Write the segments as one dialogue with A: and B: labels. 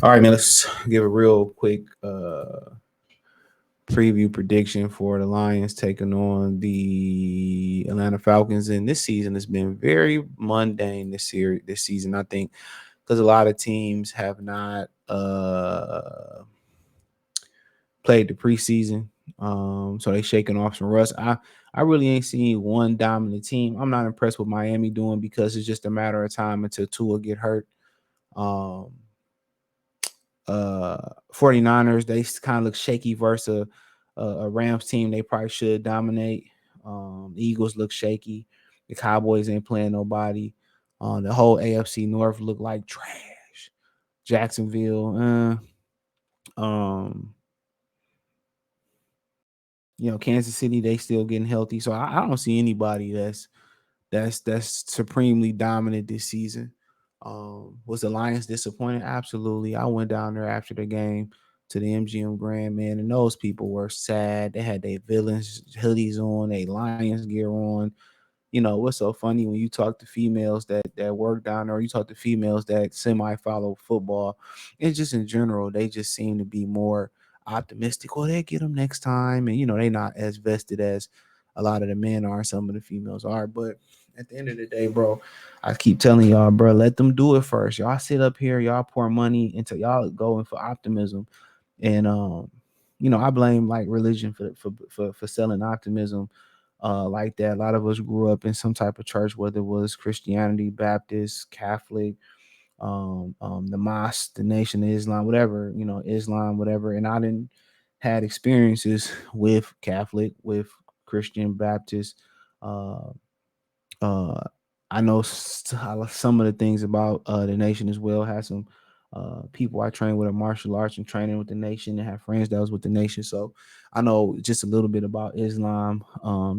A: All right, man. Let's give a real quick preview prediction for the Lions taking on the Atlanta Falcons. And this season has been very mundane this season. I think because a lot of teams have not played the preseason, so they shaking off some rust. I really ain't seen one dominant team. I'm not impressed with Miami doing because it's just a matter of time until Tua get hurt. Um, 49ers, they kind of look shaky versus a Rams team they probably should dominate. The Eagles look shaky. The Cowboys ain't playing nobody. The whole AFC North look like trash. Jacksonville, um, Kansas City, they still getting healthy. So I don't see anybody that's supremely dominant this season. Was the Lions disappointed? Absolutely. I went down there after the game to the MGM Grand, man, and those people were sad. They had their villains hoodies on, their Lions gear on. What's so funny when you talk to females that work down there, or you talk to females that semi follow football, and just in general, they just seem to be more optimistic. Well, they get them next time, and they not as vested as a lot of the men are, some of the females are. But at the end of the day, bro, I keep telling y'all, bro, let them do it first. Y'all sit up here, y'all pour money into y'all going for optimism, and I blame like religion for selling optimism like that. A lot of us grew up in some type of church, whether it was Christianity, Baptist, Catholic, the mosque, the Nation of Islam, whatever, Islam, whatever. And I didn't had experiences with Catholic, with Christian, Baptist. Uh, uh, I know some of the things about the Nation as well. Had some people I trained with in martial arts and training with the Nation, and have friends that was with the Nation. So I know just a little bit about Islam.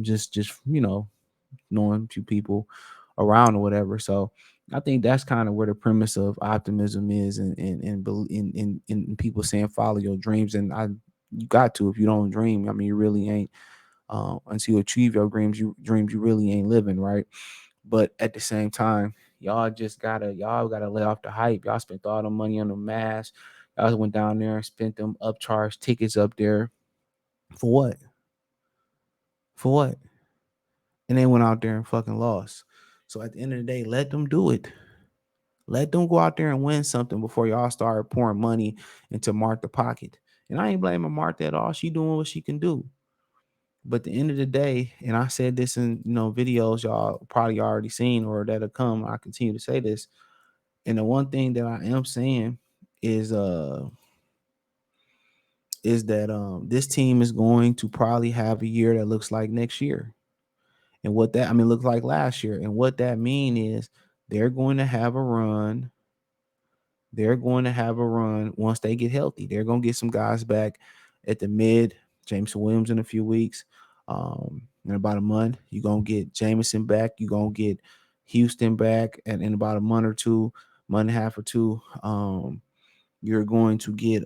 A: Just knowing a few people around or whatever. So I think that's kind of where the premise of optimism is, and people saying follow your dreams. And you got to. If you don't dream, I mean, you really ain't. Until you achieve your dreams, you really ain't living, right? But at the same time, y'all gotta lay off the hype. Y'all spent all the money on the mask. Y'all went down there and spent them upcharged tickets up there for what? For what? And they went out there and fucking lost. So at the end of the day, let them do it. Let them go out there and win something before y'all start pouring money into Martha pocket. And I ain't blaming Martha at all. She doing what she can do. But at the end of the day, and I said this in videos y'all probably already seen or that'll come. I continue to say this. And the one thing that I am saying is that this team is going to probably have a year that looks like next year. And what that I mean looks like last year. And what that mean is they're going to have a run. They're going to have a run once they get healthy. They're going to get some guys back at the mid. Jameson Williams in a few weeks. In about a month, you're going to get Jameson back. You're going to get Houston back in about a month or two, month and a half or two. You're going to get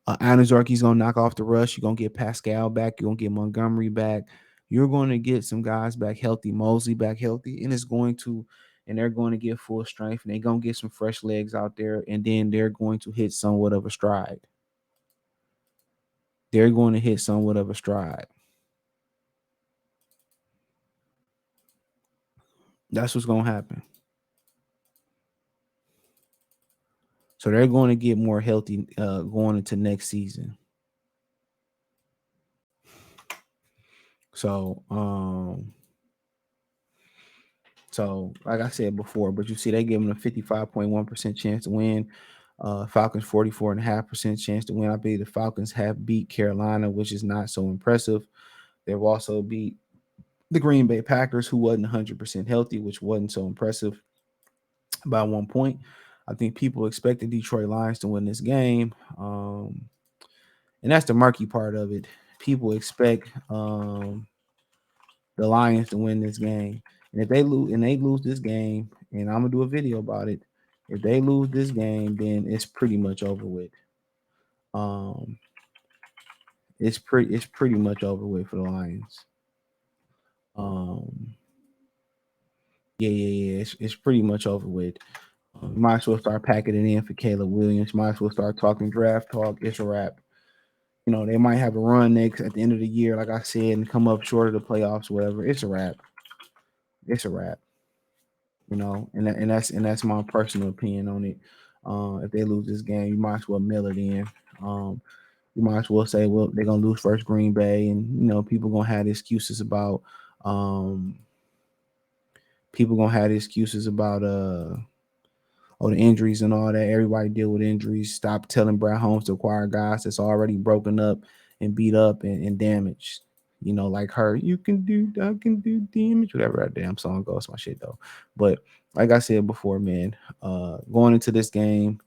A: Anazarki's going to knock off the rush. You're going to get Pascal back. You're going to get Montgomery back. You're going to get some guys back healthy, Mosley back healthy, and they're going to get full strength, and they're going to get some fresh legs out there, and then they're going to hit somewhat of a stride. They're going to hit somewhat of a stride. That's what's going to happen. So they're going to get more healthy going into next season. So, like I said before, but you see, they give them a 55.1% chance to win. Falcons 44.5% chance to win. I believe the Falcons have beat Carolina, which is not so impressive. They've also beat the Green Bay Packers, who wasn't 100% healthy, which wasn't so impressive by 1 point. I think people expect the Detroit Lions to win this game. And that's the murky part of it. People expect the Lions to win this game. And if they lose this game, and I'm gonna do a video about it. If they lose this game, then it's pretty much over with. Um, it's pretty much over with for the Lions. Um, yeah. It's pretty much over with. You might as well start packing it in for Caleb Williams. Might as well start talking draft talk. It's a wrap. They might have a run next at the end of the year, like I said, and come up short of the playoffs, whatever. It's a wrap. It's a wrap. And that's my personal opinion on it. If they lose this game, you might as well mail it in. Um, you might as well say, well, they're gonna lose first Green Bay, and people gonna have excuses about um the injuries and all that. Everybody deal with injuries. Stop telling Brad Holmes to acquire guys that's already broken up and beat up and damaged. Like her, you can do, I can do damage, whatever that damn song goes. My shit though. But like I said before, man, going into this game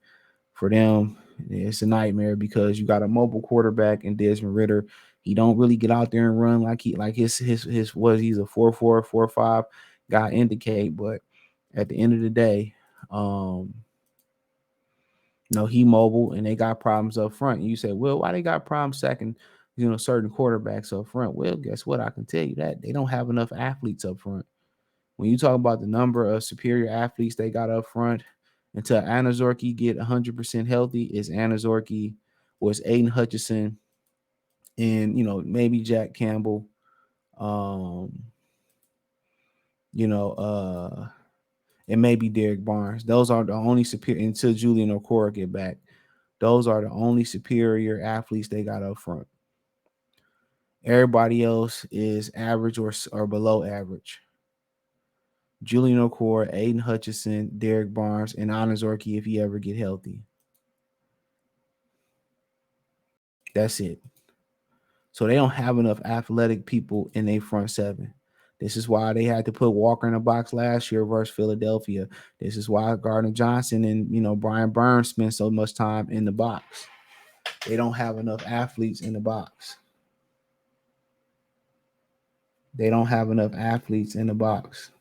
A: for them, it's a nightmare because you got a mobile quarterback in Desmond Ritter. He don't really get out there and run like his was he's a 4.4, 4.5 guy indicate, but at the end of the day, um, he mobile and they got problems up front. And you say, well, why they got problems sacking, certain quarterbacks up front? Well, guess what? I can tell you that they don't have enough athletes up front. When you talk about the number of superior athletes they got up front, until Anazorki get 100% healthy, is Anazorki or is Aiden Hutchinson and maybe Jack Campbell, um, you know, and maybe Derek Barnes. Those are the only superior until Julian Okora get back. Those are the only superior athletes they got up front. Everybody else is average or below average. Julian Okora, Aiden Hutchinson, Derek Barnes, and Anazorki if he ever get healthy. That's it. So they don't have enough athletic people in their front seven. This is why they had to put Walker in the box last year versus Philadelphia. This is why Gardner Johnson and Brian Burns spent so much time in the box. They don't have enough athletes in the box. They don't have enough athletes in the box.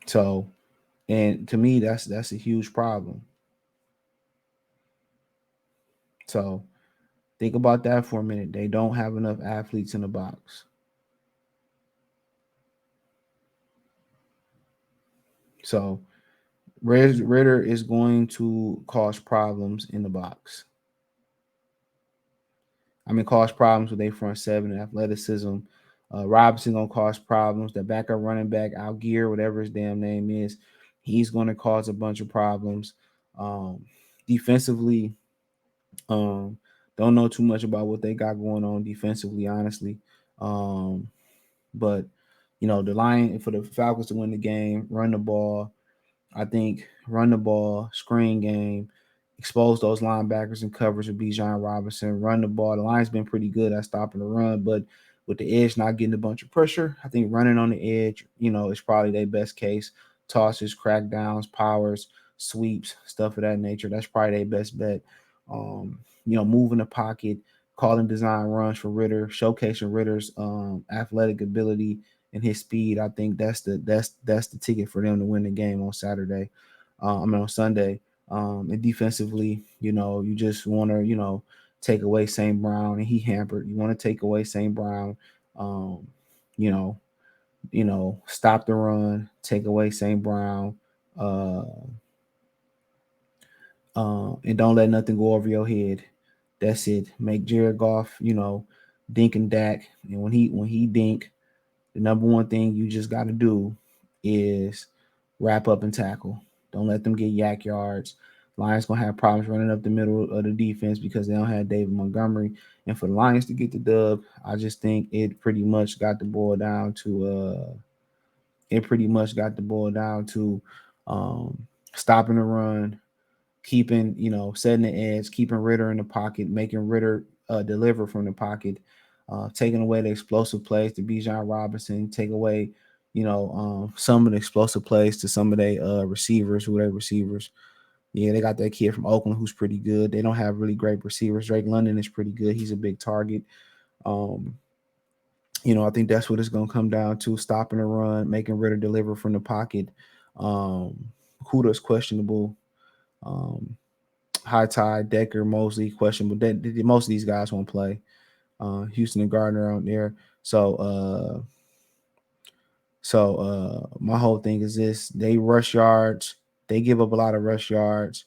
A: So, and to me, that's a huge problem. So think about that for a minute. They don't have enough athletes in the box. So Ritter is going to cause problems in the box. Cause problems with their front seven and athleticism. Robinson gonna cause problems. The backup running back, Algier, whatever his damn name is, he's gonna cause a bunch of problems. Defensively, don't know too much about what they got going on defensively, honestly. But the line for the Falcons to win the game, run the ball. I think run the ball, screen game, expose those linebackers and coverage with Bijan Robinson, run the ball. The line's been pretty good at stopping the run, but with the edge not getting a bunch of pressure, I think running on the edge, is probably their best case. Tosses, crackdowns, powers, sweeps, stuff of that nature. That's probably their best bet. Moving the pocket, calling design runs for Ritter, showcasing Ritter's athletic ability and his speed. I think that's the ticket for them to win the game on Saturday. On Sunday. And defensively, you just want to, take away St. Brown, and he hampered. You want to take away St. Brown, um, you know, stop the run, take away St. Brown, uh, and don't let nothing go over your head. That's it. Make Jared Goff, dink and dak, and when he dink, the number one thing you just got to do is wrap up and tackle. Don't let them get yak yards. Lions gonna have problems running up the middle of the defense because they don't have David Montgomery. And for the Lions to get the dub, I just think it pretty much got to boil down to um, stopping the run, keeping setting the edge, keeping Ritter in the pocket, making Ritter deliver from the pocket, taking away the explosive plays to Bijan Robinson, take away some of the explosive plays to some of their receivers, who they receivers. Yeah, they got that kid from Oakland who's pretty good. They don't have really great receivers. Drake London is pretty good. He's a big target. Um, I think that's what it's gonna come down to: stopping the run, making Ritter deliver from the pocket. Um, Kuda's questionable. Um, High Tide, Decker, Mosley, questionable. Most of these guys won't play. Houston and Gardner out there. So So my whole thing is this: they rush yards, they give up a lot of rush yards.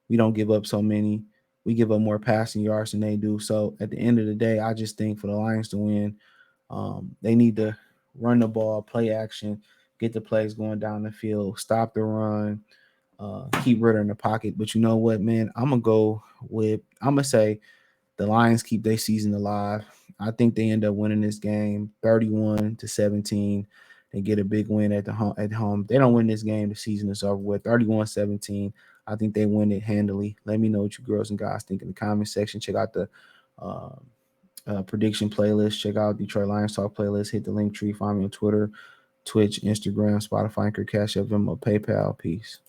A: We don't give up so many. We give up more passing yards than they do. So at the end of the day, I just think for the Lions to win, they need to run the ball, play action, get the plays going down the field, stop the run, keep Ritter in the pocket. But you know what, man? I'm gonna say the Lions keep their season alive. I think they end up winning this game 31-17. They get a big win at home. They don't win this game, the season is over with. 31-17. I think they win it handily. Let me know what you girls and guys think in the comment section. Check out the uh, prediction playlist. Check out Detroit Lions Talk playlist. Hit the link tree. Find me on Twitter, Twitch, Instagram, Spotify, Anchor, Cash App, Venmo, PayPal. Peace.